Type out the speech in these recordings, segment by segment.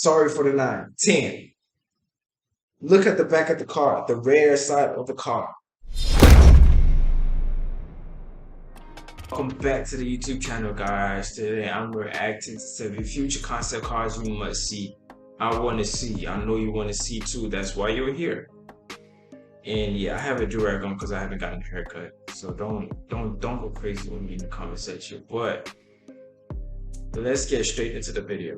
Sorry for the 9. 10. Look at the back of the car, the rear side of the car. Welcome back to the YouTube channel, guys. Today I'm reacting to the future concept cars you must see. I want to see. I know you want to see too. That's why you're here. And yeah, I have a durag on because I haven't gotten a haircut. So don't go crazy with me in the comment section. But let's get straight into the video.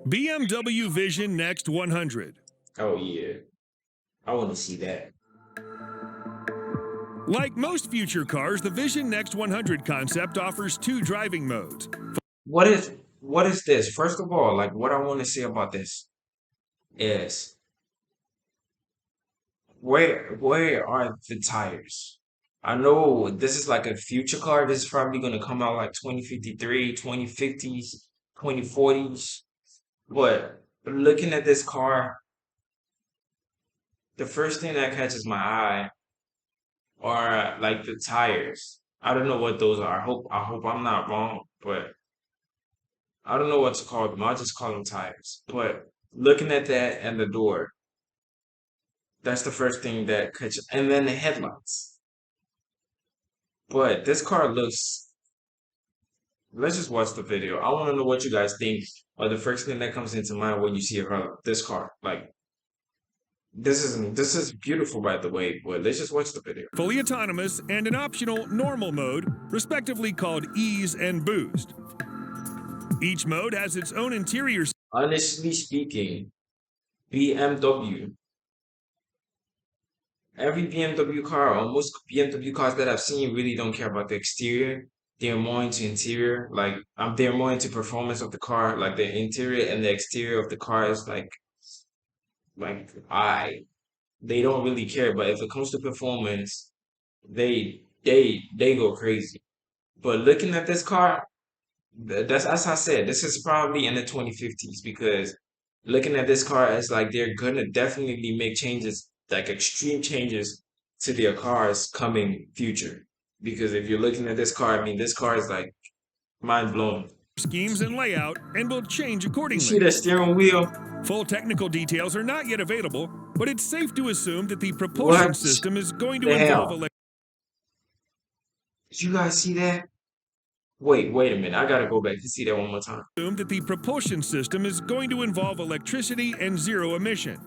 BMW Vision Next 100. Oh yeah, I want to see that. Like most future cars, the Vision Next 100 concept offers 2 driving modes. What is this? First of all, like what I want to say about this is where are the tires? I know this is like a future car. This is probably gonna come out like 2053, 2050s, 2040s. But looking at this car, the first thing that catches my eye are like the tires. I don't know what those are. I hope I'm not wrong, but I don't know what to call them. I'll just call them tires. But looking at that and the door, that's the first thing that catches, and then the headlights. But this car looks. Let's just watch the video. I want to know what you guys think. Or the first thing that comes into mind when you see a car, this car. Like this is beautiful, by the way. But let's just watch the video. Fully autonomous and an optional normal mode, respectively called Ease and Boost. Each mode has its own interior. Honestly speaking, BMW. Every BMW car, or most BMW cars that I've seen, really don't care about the exterior. They're more into interior. Like they're more into performance of the car. Like the interior and the exterior of the car is like they don't really care. But if it comes to performance, they go crazy. But looking at this car, that's as I said, this is probably in the 2050s because looking at this car, it's like they're gonna definitely make changes, like extreme changes to their cars coming future. Because if you're looking at this car, I mean, this car is like mind blowing. Schemes and layout and will change You accordingly. see the steering wheel? Full technical details are not yet available, but it's safe to assume that the propulsion system is going to involve Did you guys see that? Wait a minute. I gotta go back to see that one more time. That the propulsion system is going to involve electricity and zero emission.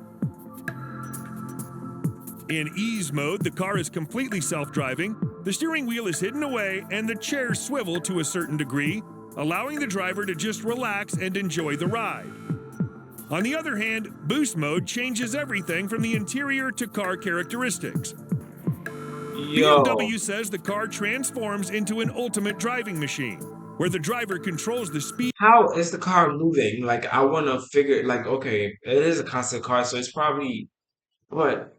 In Ease mode, the car is completely self-driving, the steering wheel is hidden away, and the chairs swivel to a certain degree, allowing the driver to just relax and enjoy the ride. On the other hand, Boost mode changes everything from the interior to car characteristics. BMW says the car transforms into an ultimate driving machine, where the driver controls the speed. How is the car moving? Like, I want to figure, like, okay, it is a concept car, so it's probably, but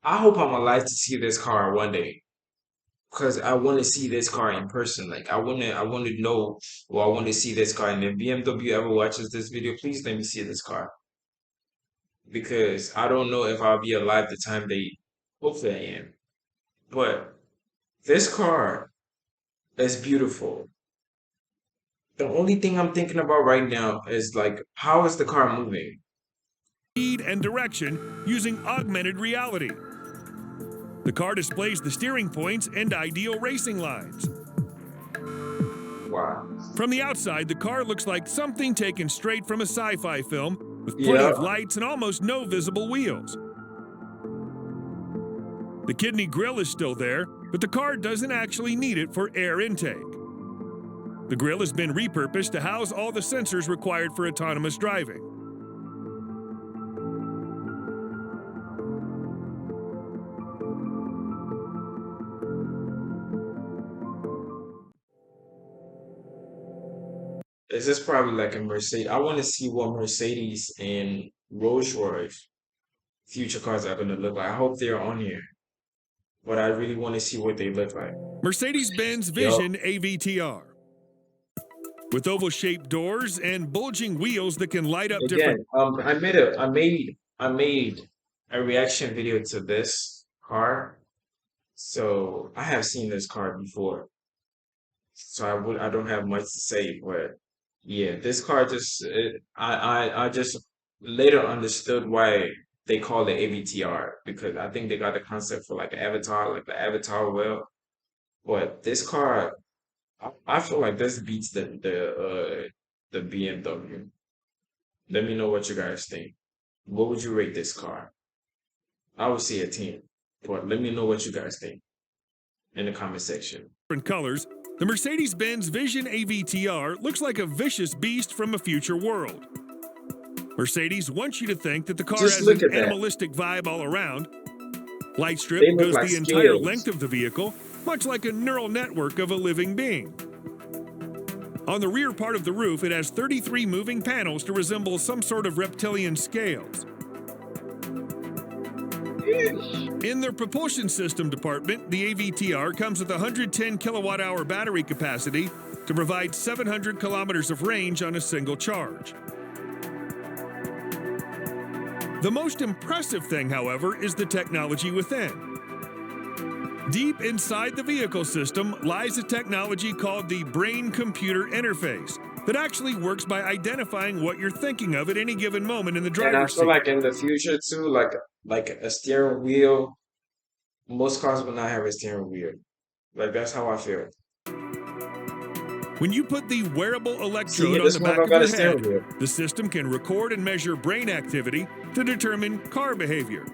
I hope I'm alive to see this car one day. Because I want to see this car in person. Like, I want to know, well, I want to see this car. And if BMW ever watches this video, please let me see this car. Because I don't know if I'll be alive the time they, hopefully I am. But this car is beautiful. The only thing I'm thinking about right now is like, how is the car moving? Speed and direction using augmented reality. The car displays the steering points and ideal racing lines. Wow. From the outside, the car looks like something taken straight from a sci-fi film, with plenty of lights and almost no visible wheels. The kidney grille is still there, but the car doesn't actually need it for air intake. The grille has been repurposed to house all the sensors required for autonomous driving. Is this probably like a Mercedes? I want to see what Mercedes and Rolls-Royce future cars are going to look like. I hope they're on here. But I really want to see what they look like. Mercedes-Benz Vision AVTR. With oval-shaped doors and bulging wheels that can light up different. I made a reaction video to this car, So I have seen this car before. So I don't have much to say, but yeah, this car I just later understood why they call it AVTR because I think they got the concept for like an avatar, like the avatar wheel. But this car, I feel like this beats the BMW. Let me know what you guys think. What would you rate this car? I would say a 10, but let me know what you guys think in the comment section. Different colors, the Mercedes-Benz Vision AVTR looks like a vicious beast from a future world. Mercedes wants you to think that the car Just has look an at that. animalistic vibe all around. Light strip They look goes like the entire scales. length of the vehicle, much like a neural network of a living being. On the rear part of the roof, it has 33 moving panels to resemble some sort of reptilian scales. In their propulsion system department, the AVTR comes with a 110 kilowatt-hour battery capacity to provide 700 kilometers of range on a single charge. The most impressive thing, however, is the technology within. Deep inside the vehicle system lies a technology called the brain-computer interface that actually works by identifying what you're thinking of at any given moment in the And I driver's feel seat. like in the future too, like a steering wheel, most cars will not have a steering wheel. Like that's how I feel. When you put the wearable See here, electrode on this the one back don't of got your a steering head, wheel. the system can record and measure brain activity to determine car behavior.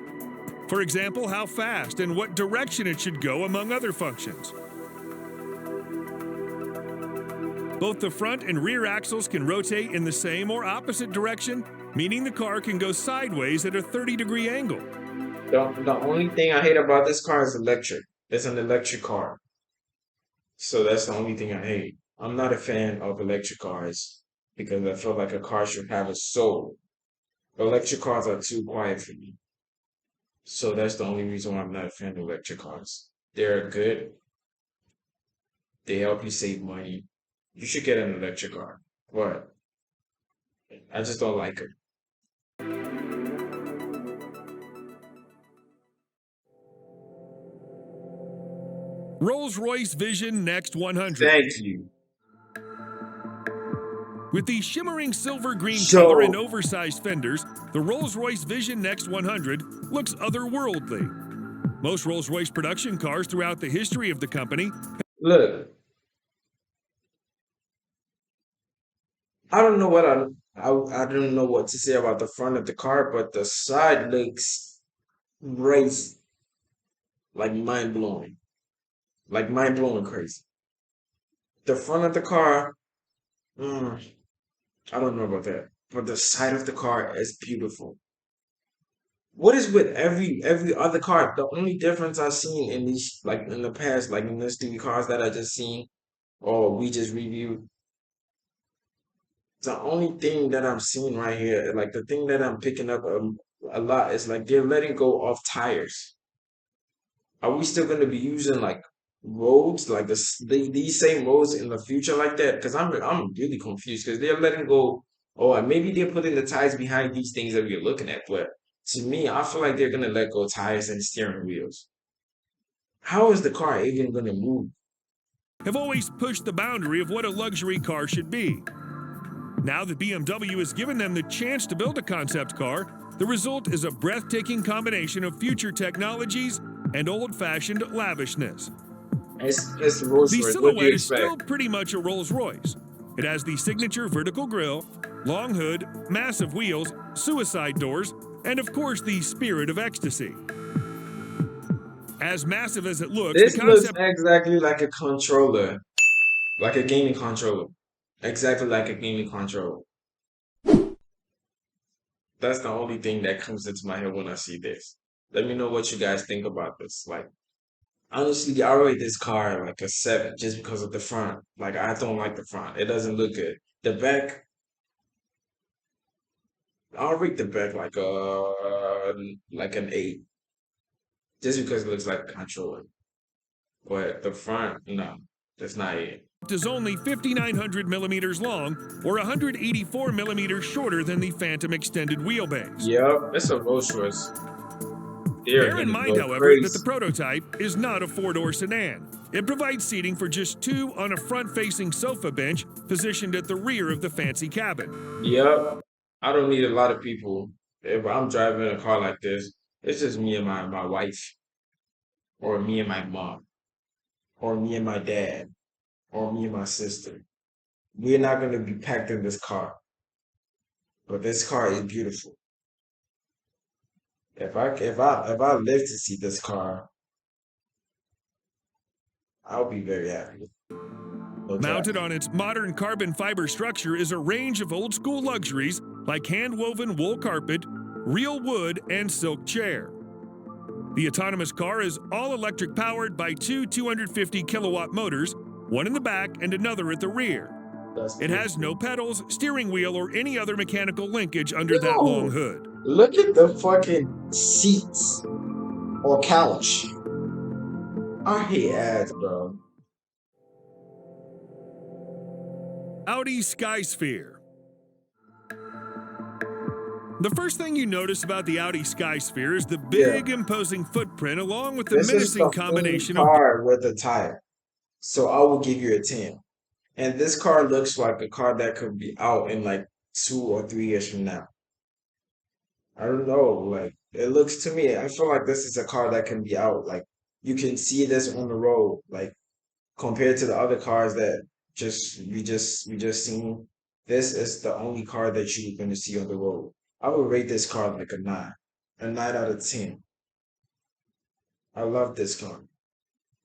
For example, how fast and what direction it should go, among other functions. Both the front and rear axles can rotate in the same or opposite direction, meaning the car can go sideways at a 30-degree angle. The only thing I hate about this car is electric. It's an electric car. So that's the only thing I hate. I'm not a fan of electric cars because I feel like a car should have a soul. Electric cars are too quiet for me. So that's the only reason why I'm not a fan of electric cars. They're good. They help you save money. You should get an electric car. But I just don't like it. Rolls-Royce Vision Next 100. Thank you. With the shimmering silver green So- color and oversized fenders, the Rolls-Royce Vision Next 100 looks otherworldly. Most Rolls-Royce production cars throughout the history of the company. Look, I don't know what I don't know what to say about the front of the car, but the side looks great, like mind blowing crazy. The front of the car, mm, I don't know about that, but the side of the car is beautiful. What is with every other car? The only difference I've seen in these, like in the past, like in these three cars that I just seen, or we just reviewed, the only thing that I'm seeing right here, like the thing that I'm picking up a lot is like they're letting go of tires. Are we still going to be using like roads like these same roads in the future like that? Because I'm really confused because they're letting go. Oh, and maybe they're putting the tires behind these things that we're looking at, but to me, I feel like they're gonna let go tires and steering wheels. How is the car even gonna move? Have always pushed the boundary of what a luxury car should be. Now that BMW has given them the chance to build a concept car, the result is a breathtaking combination of future technologies and old-fashioned lavishness. It's The Rolls-Royce. What do silhouette you is still expect? pretty much a Rolls-Royce. It has the signature vertical grille, long hood, massive wheels, suicide doors, and of course the spirit of ecstasy. As massive as it looks, This the looks concept exactly like a controller, like a gaming controller. Exactly like a gaming controller. That's the only thing that comes into my head when I see this. Let me know what you guys think about this. Like, honestly, I rate this car like a 7 just because of the front. Like, I don't like the front. It doesn't look good. The back, I'll rate the back like an 8 just because it looks like a controller. But the front, no, that's not it. is only 5,900 millimeters long, or 184 millimeters shorter than the Phantom extended wheelbase. Yep, it's a Rolls Royce. they're Bear in gonna mind, go however, that the crazy. prototype is not a four-door sedan. It provides seating for just two on a front-facing sofa bench positioned at the rear of the fancy cabin. Yep. I don't need a lot of people. If I'm driving a car like this, it's just me and my wife, or me and my mom, or me and my dad, or me and my sister. We're not gonna be packed in this car, but this car is beautiful. If I live to see this car, I'll be very happy. No doubt. Mounted on its modern carbon fiber structure is a range of old-school luxuries like hand-woven wool carpet, real wood, and silk chair. The autonomous car is all-electric powered by two 250-kilowatt motors, one in the back and another at the rear. That's It has beautiful. no pedals, steering wheel, or any other mechanical linkage under that long Yo, hood. look at the fucking seats or couch. I hate ads, bro. Audi Skysphere. The first thing you notice about the Audi Skysphere is the Yeah, big, imposing footprint along with the this is menacing the full combination of car with a tire. So I will give you a 10. And this car looks like a car that could be out in like 2 or 3 years from now. I don't know. Like it looks to me, I feel like this is a car that can be out. Like you can see this on the road. Like compared to the other cars that we just seen, this is the only car that you're gonna see on the road. I would rate this car like a 9 out of 10. I love this car.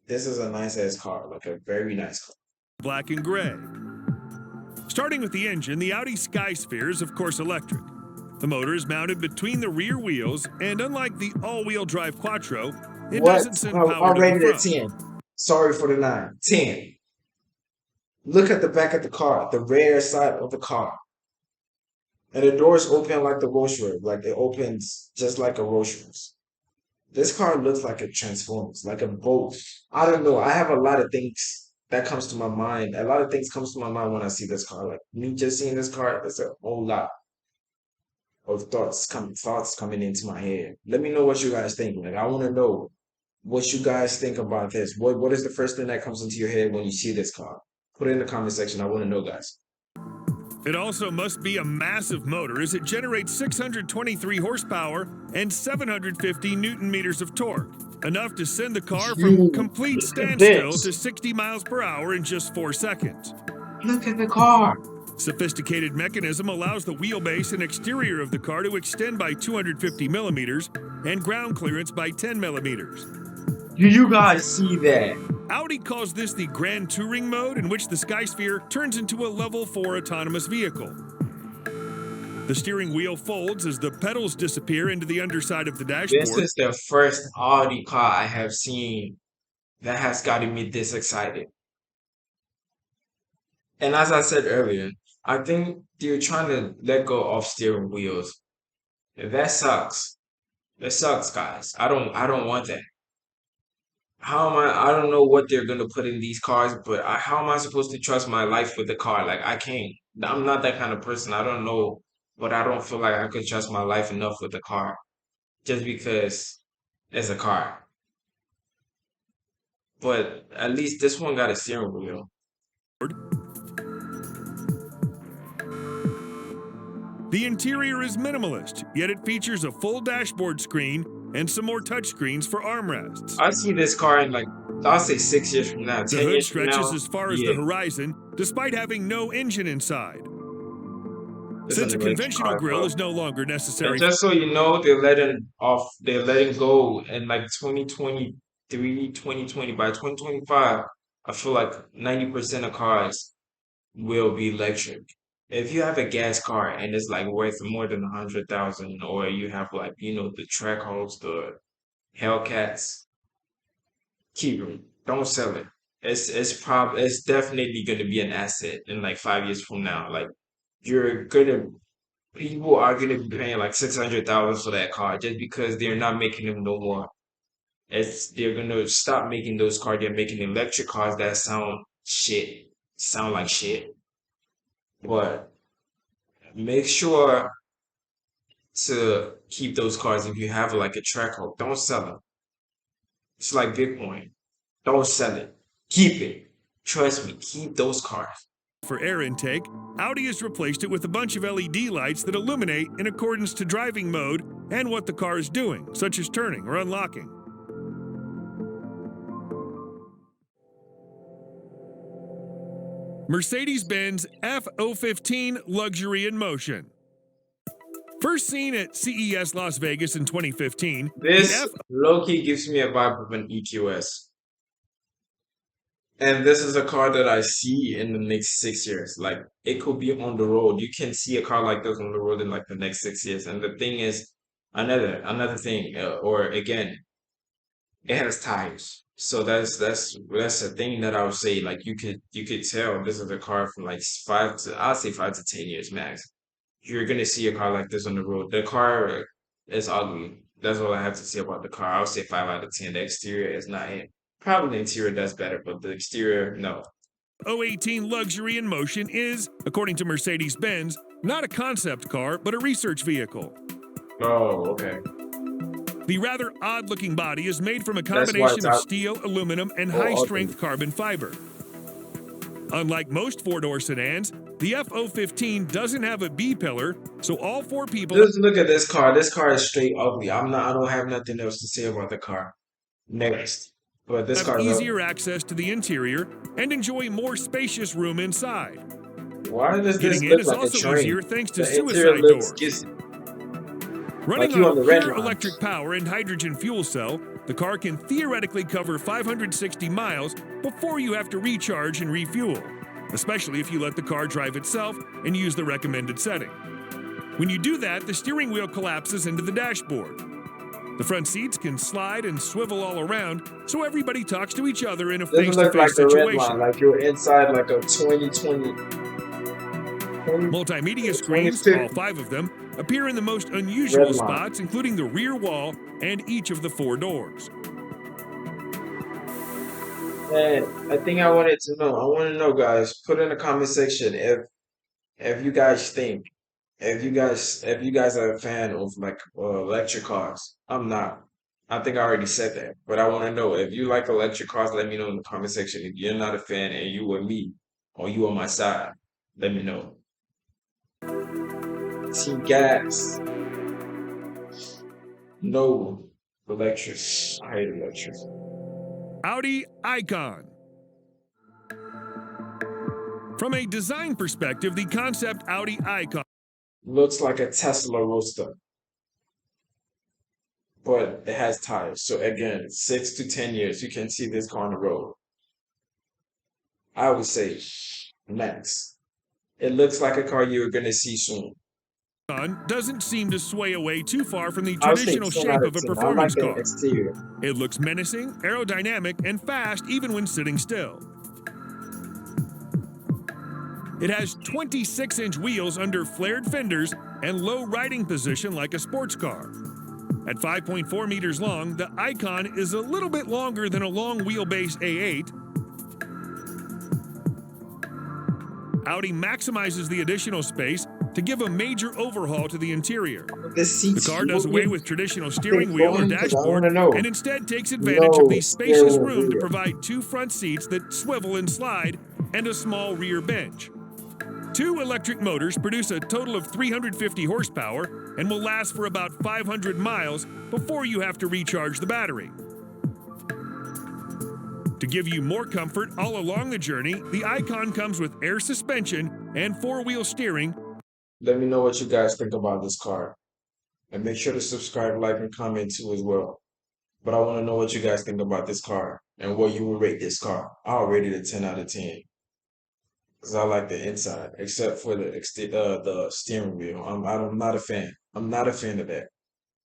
This is a nice ass car, like a very nice car. black and gray. Starting with the engine, the Audi Skysphere is of course electric. The motor is mounted between the rear wheels, and unlike the all-wheel drive Quattro, it What? doesn't send I power to the rated it front. 10. Sorry for the 9. 10. Look at the back of the car, the rear side of the car. And the doors open like the Rolls-Royce, like it opens just like a Rolls-Royce. This car looks like a Transformers, like a boat. I don't know. I have a lot of things that comes to my mind. A lot of things comes to my mind when I see this car. Like me just seeing this car, there's a whole lot of thoughts coming into my head. Let me know what you guys think. Like I want to know what you guys think about this. What is the first thing that comes into your head when you see this car? Put it in the comment section. I want to know, guys. It also must be a massive motor as it generates 623 horsepower and 750 newton meters of torque, enough to send the car from Dude, complete look at standstill this. to 60 miles per hour in just 4 seconds. Look at the car. Sophisticated mechanism allows the wheelbase and exterior of the car to extend by 250 millimeters and ground clearance by 10 millimeters. Do you guys see that? Audi calls this the Grand Touring mode, in which the Skysphere turns into a level 4 autonomous vehicle. The steering wheel folds as the pedals disappear into the underside of the This dashboard. is the first Audi car I have seen that has gotten me this excited. And as I said earlier, I think they're trying to let go of steering wheels. That sucks. That sucks, guys. I don't want that. How am I don't know what they're gonna put in these cars, but how am I supposed to trust my life with the car? Like I can't. I'm not that kind of person. I don't know, but I don't feel like I could trust my life enough with the car just because it's a car. But at least this one got a steering wheel. The interior is minimalist, yet it features a full dashboard screen and some more touchscreens for armrests. I see this car in like I'll say 6 years from now, The 10 hood years from stretches now. as far as Yeah, the horizon, despite having no engine inside. it's an Since a electric conventional car, grille bro. is no longer And necessary, just so you know, they're letting go in like 2023, 2020. By 2025, I feel like 90% of cars will be electric. If you have a gas car and it's like worth more than 100,000, or you have like, the Trackhawks, the Hellcats, keep them. Don't sell it. It's definitely gonna be an asset in like 5 years from now. Like you're gonna people are gonna be paying like 600,000 for that car just because they're not making them no more. They're gonna stop making those cars. They're making electric cars that sound like shit. But make sure to keep those cars. If you have like a track hook, don't sell them. It's like Bitcoin. Don't sell it. Keep it. Trust me, keep those cars. For air intake, Audi has replaced it with a bunch of LED lights that illuminate in accordance to driving mode and what the car is doing, such as turning or unlocking. Mercedes-Benz F015 Luxury in Motion. First seen at CES Las Vegas in 2015, This low-key gives me a vibe of an EQS. And this is a car that I see in the next 6 years. Like it could be on the road. You can see a car like this on the road in like the next 6 years. And the thing is, another thing, or again, it has tires. So that's a thing that I would say. Like you could tell this is a car from like I'll say 5 to 10 years max. You're gonna see a car like this on the road. The car is ugly. That's all I have to say about the car. I'll say 5 out of 10. The exterior is not it. Probably the interior does better, but the exterior, no. F018 Luxury in Motion is, according to Mercedes-Benz, not a concept car, but a research vehicle. Oh, okay. The rather odd-looking body is made from a combination of steel, aluminum, and high-strength carbon fiber. Unlike most four-door sedans, the F015 doesn't have a B-pillar, so all four people... Just look at this car. This car is straight ugly. I don't have nothing else to say about the car. Next. But this car have easier access to the interior and enjoy more spacious room inside. Why does this Getting look in is like also a train? easier thanks to The suicide interior looks doors. Like Running you on on the red pure lines. electric power and hydrogen fuel cell, the car can theoretically cover 560 miles before you have to recharge and refuel, especially if you let the car drive itself and use the recommended setting. When you do that, the steering wheel collapses into the dashboard. The front seats can slide and swivel all around, so everybody talks to each other in a Doesn't look like face-to-face the red situation. line, like you're inside like a 2020. Multimedia screens, 2050. all 5 of them, appear in the most unusual Red line. spots, including the rear wall and each of the 4 doors. And I think I wanted to know. I want to know, guys. Put in the comment section if you guys think if you guys are a fan of like electric cars. I'm not. I think I already said that, but I want to know if you like electric cars. Let me know in the comment section. If you're not a fan and you with me or you on my side, let me know. Team gas. No electric. I hate electric. Audi Icon. From a design perspective, the concept Audi Icon Looks like a Tesla Roadster, but it has tires. So again, 6 to 10 years, you can see this car on the road. I would say max. It looks like a car you're gonna see soon. doesn't seem to sway away too far from the I would say traditional 10 shape out of a 10. I like performance the car. exterior. It looks menacing, aerodynamic, and fast even when sitting still. It has 26-inch wheels under flared fenders and low riding position like a sports car. At 5.4 meters long, the Icon is a little bit longer than a long wheelbase A8. Audi maximizes the additional space to give a major overhaul to the interior. The car does away with traditional steering wheel or dashboard and instead takes advantage of the spacious room to provide 2 front seats that swivel and slide and a small rear bench. 2 electric motors produce a total of 350 horsepower and will last for about 500 miles before you have to recharge the battery. To give you more comfort all along the journey, the Icon comes with air suspension and 4-wheel steering. Let me know what you guys think about this car. And make sure to subscribe, like, and comment too as well. But I want to know what you guys think about this car and what you would rate this car. I'll rate it a 10 out of 10. Because I like the inside, except for the steering wheel. I'm not a fan. I'm not a fan of that.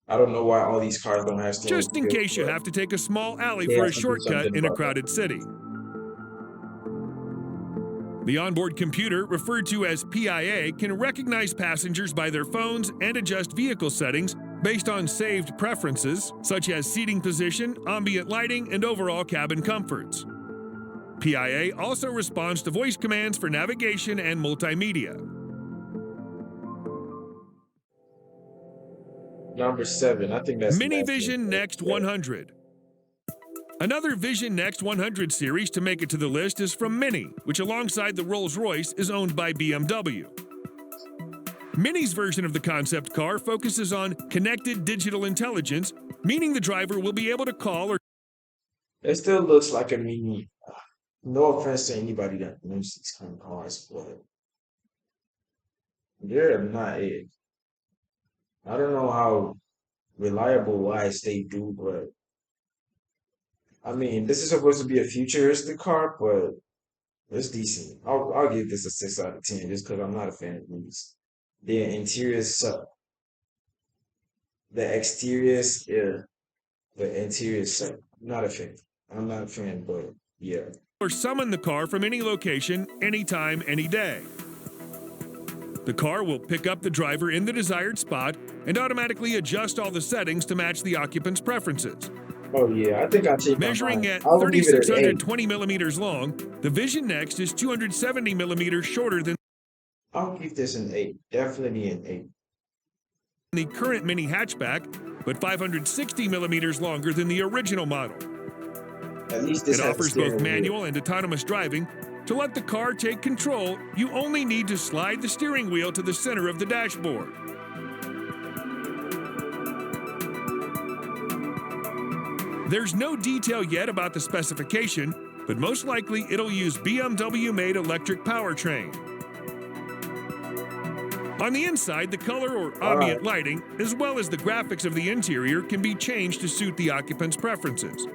I don't know why all these cars don't have steering wheels. Just in case you have to take a small alley They for have a to do shortcut something in a about crowded city. The onboard computer, referred to as PIA, can recognize passengers by their phones and adjust vehicle settings based on saved preferences, such as seating position, ambient lighting, and overall cabin comforts. PIA also responds to voice commands for navigation and multimedia. Number 7. I think that's the Mini last Vision one. Next 100. Another Vision Next 100 series to make it to the list is from Mini, which alongside the Rolls-Royce is owned by BMW. Mini's version of the concept car focuses on connected digital intelligence, meaning the driver will be able to call or It still looks like a Mini. No offense to anybody that owns these kind of cars, but they're not it. I don't know how reliable wise they do, but I mean, this is supposed to be a futuristic car, but it's decent. I'll give this a 6 out of 10 just because I'm not a fan of these. The interiors suck. The exteriors, yeah. The interiors suck. Not a fan. I'm not a fan, but yeah. summon the car from any location, anytime, any day. The car will pick up the driver in the desired spot and automatically adjust all the settings to match the occupant's preferences. Oh yeah, I think I changed my Measuring mind. at I will give it an 3,620 millimeters long, the Vision Next is 270 millimeters shorter than I'll give this an 8. Definitely an 8. the current Mini hatchback, but 560 millimeters longer than the original model. At least this It has a offers steering both wheel. manual and autonomous driving. To let the car take control, you only need to slide the steering wheel to the center of the dashboard. There's no detail yet about the specification, but most likely it'll use BMW-made electric powertrain. On the inside, the color or ambient lighting, as well as the graphics of the interior, can be changed to suit the occupant's preferences.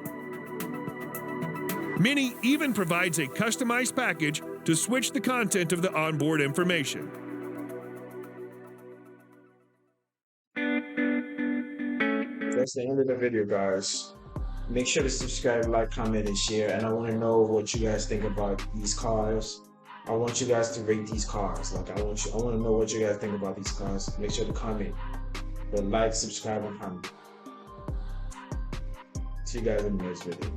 Mini even provides a customized package to switch the content of the onboard information. That's the end of the video, guys. Make sure to subscribe, like, comment, and share. And I want to know what you guys think about these cars. I want you guys to rate these cars. Like I want to know what you guys think about these cars. Make sure to comment. But like, subscribe, and comment. See you guys in the next video.